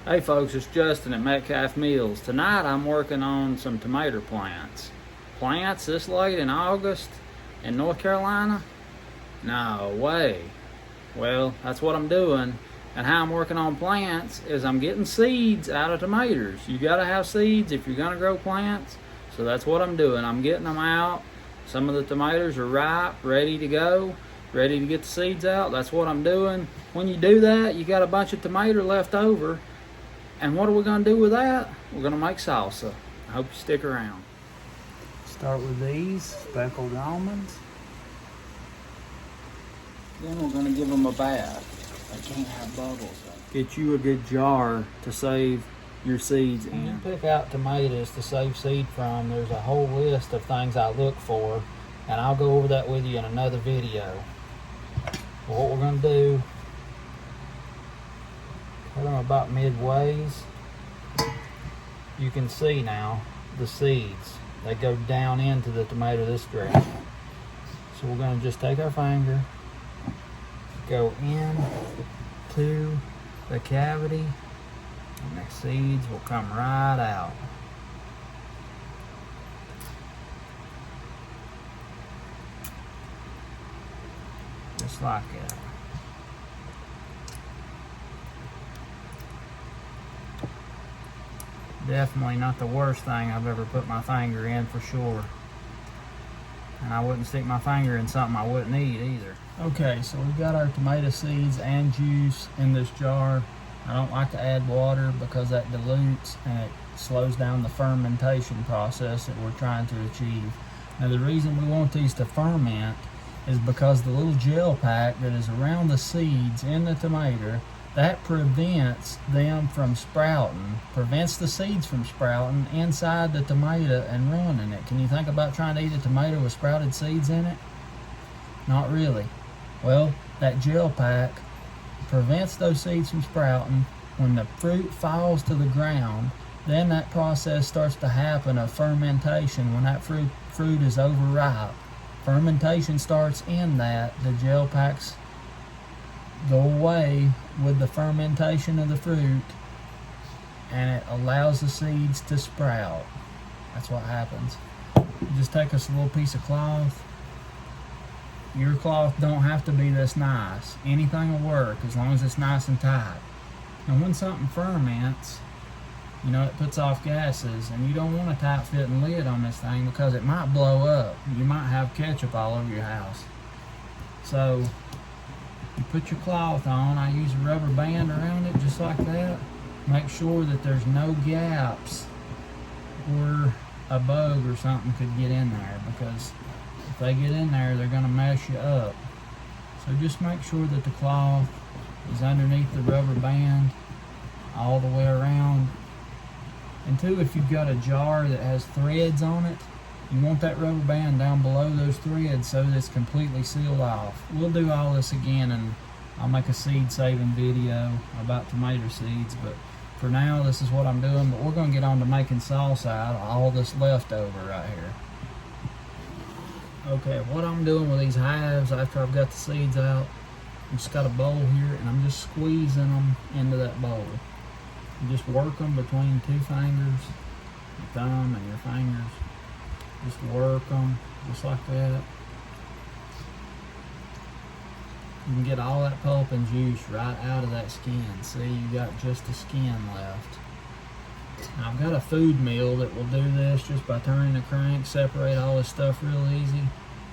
Hey folks, it's Justin at Metcalf Meals. Tonight I'm working on some tomato plants. Plants this late in August in North Carolina? No way. Well, that's what I'm doing. And how I'm working on plants is I'm getting seeds out of tomatoes. You gotta have seeds if you're gonna grow plants. So that's what I'm doing. I'm getting them out. Some of the tomatoes are ripe, ready to go, ready to get the seeds out. That's what I'm doing. When you do that, you got a bunch of tomato left over. And what are we going to do with that? We're going to make salsa. I hope you stick around. Start with these speckled almonds. Then we're going to give them a bath. They can't have bubbles. Get you a good jar to save your seeds in. When you pick out tomatoes to save seed from, there's a whole list of things I look for, and I'll go over that with you in another video. But what we're going to do, cut them about midways. You can see now the seeds. They go down into the tomato this direction. So we're going to just take our finger, go in to the cavity, and the seeds will come right out. Just like that. Definitely not the worst thing I've ever put my finger in, for sure. And I wouldn't stick my finger in something I wouldn't eat either. Okay, so we've got our tomato seeds and juice in this jar. I don't like to add water because that dilutes and it slows down the fermentation process that we're trying to achieve. Now the reason we want these to ferment is because the little gel pack that is around the seeds in the tomato, that prevents them from sprouting, prevents the seeds from sprouting inside the tomato and ruining it. Can you think about trying to eat a tomato with sprouted seeds in it? Not really. Well, that gel pack prevents those seeds from sprouting. When the fruit falls to the ground, then that process starts to happen of fermentation. When that fruit is overripe, fermentation starts in that. The gel packs go away with the fermentation of the fruit, and it allows the seeds to sprout. That's what happens. You just take us a little piece of cloth. Your cloth don't have to be this nice. Anything will work as long as it's nice and tight. And when something ferments, you know, it puts off gases, and you don't want a tight fitting lid on this thing because it might blow up. You might have ketchup all over your house. So you put your cloth on. I use a rubber band around it just like that. Make sure that there's no gaps where a bug or something could get in there, because if they get in there, they're going to mess you up. So just make sure that the cloth is underneath the rubber band all the way around. And two, if you've got a jar that has threads on it, you want that rubber band down below those threads so that it's completely sealed off. We'll do all this again, and I'll make a seed saving video about tomato seeds, but for now this is what I'm doing. But we're going to get on to making salsa out of all this leftover right here. Okay, what I'm doing with these halves after I've got the seeds out, I've just got a bowl here, and I'm just squeezing them into that bowl. You just work them between two fingers, your thumb and your fingers. Just work them, just like that. You can get all that pulp and juice right out of that skin. See, you got just the skin left. Now, I've got a food mill that will do this just by turning the crank, separate all this stuff real easy.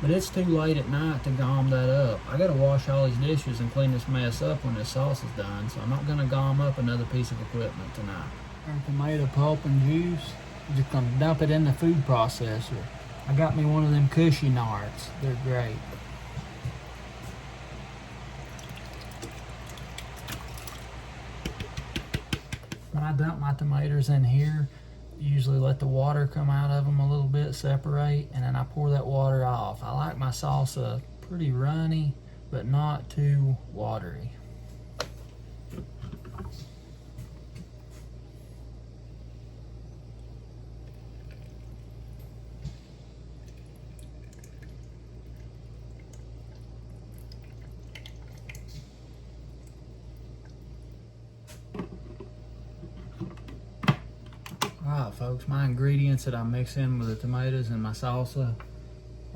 But it's too late at night to gom that up. I gotta wash all these dishes and clean this mess up when this sauce is done, so I'm not gonna gom up another piece of equipment tonight. Our tomato pulp and juice, I'm just gonna dump it in the food processor. I got me one of them cushy nards. They're great. When I dump my tomatoes in here, usually let the water come out of them a little bit, separate, and then I pour that water off. I like my salsa pretty runny, but not too watery. Alright folks, my ingredients that I'm mixing with the tomatoes and my salsa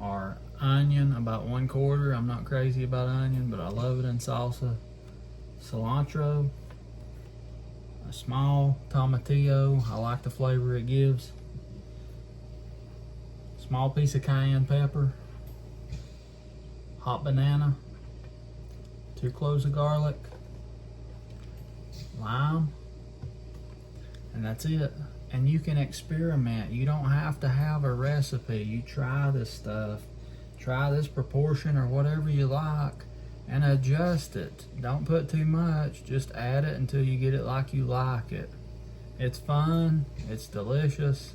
are onion, about 1/4. I'm not crazy about onion, but I love it in salsa. Cilantro, a small tomatillo, I like the flavor it gives. Small piece of cayenne pepper, hot banana, 2 cloves of garlic, lime, and that's it. And you can experiment. You don't have to have a recipe. You try this stuff, try this proportion or whatever you like, and adjust it. Don't put too much, just add it until you get it like you like it. It's fun, it's delicious.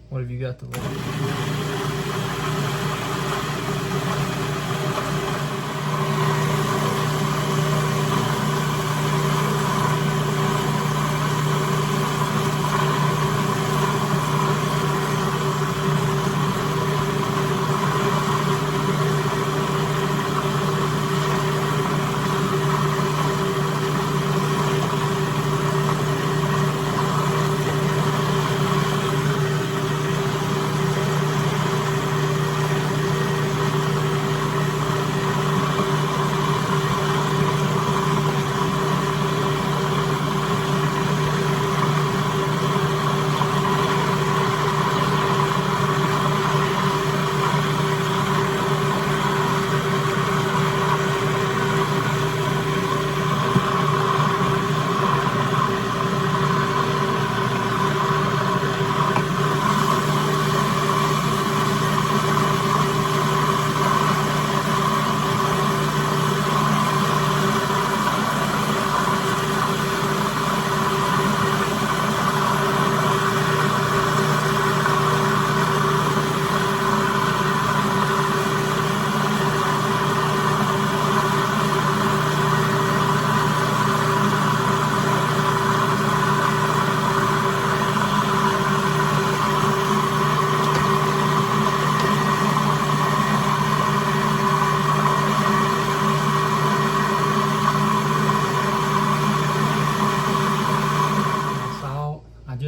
What have you got to look?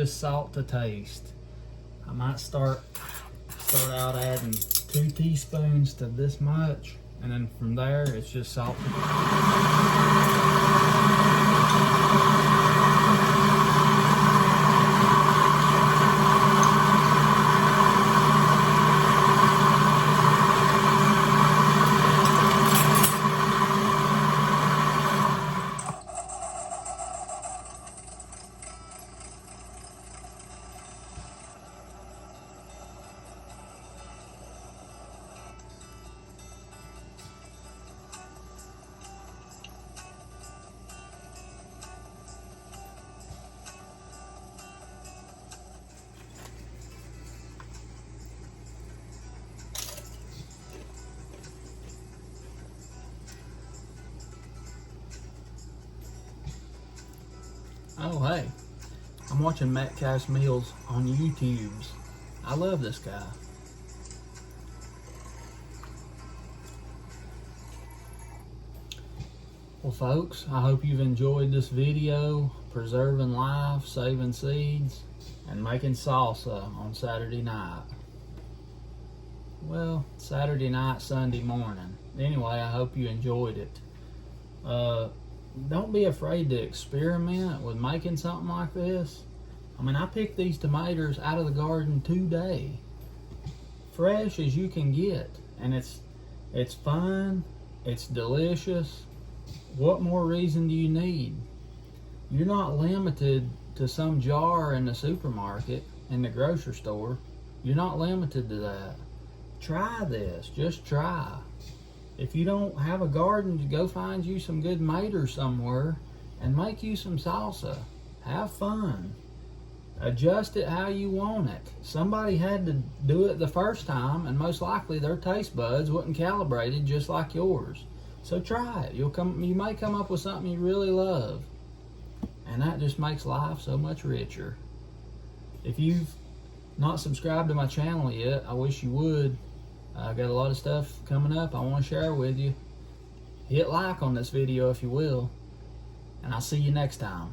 Salt to taste. I might start out adding 2 teaspoons to this much, and then from there it's just salt. Oh hey, I'm watching Metcalf's Meals on YouTube. I love this guy. Well folks, I hope you've enjoyed this video, preserving life, saving seeds, and making salsa on Saturday night. Well, Saturday night, Sunday morning. Anyway, I hope you enjoyed it. Don't be afraid to experiment with making something like this. I mean, I picked these tomatoes out of the garden today, fresh as you can get, and it's fun, it's delicious. What more reason do you need? You're not limited to some jar in the supermarket, in the grocery store. You're not limited to that. Try this, just try. If you don't have a garden, go find you some good tomatoes somewhere and make you some salsa. Have fun. Adjust it how you want it. Somebody had to do it the first time, and most likely their taste buds wasn't calibrated just like yours. So try it. You may come up with something you really love, and that just makes life so much richer. If you've not subscribed to my channel yet, I wish you would. I got a lot of stuff coming up I want to share with you. Hit like on this video if you will, and I'll see you next time.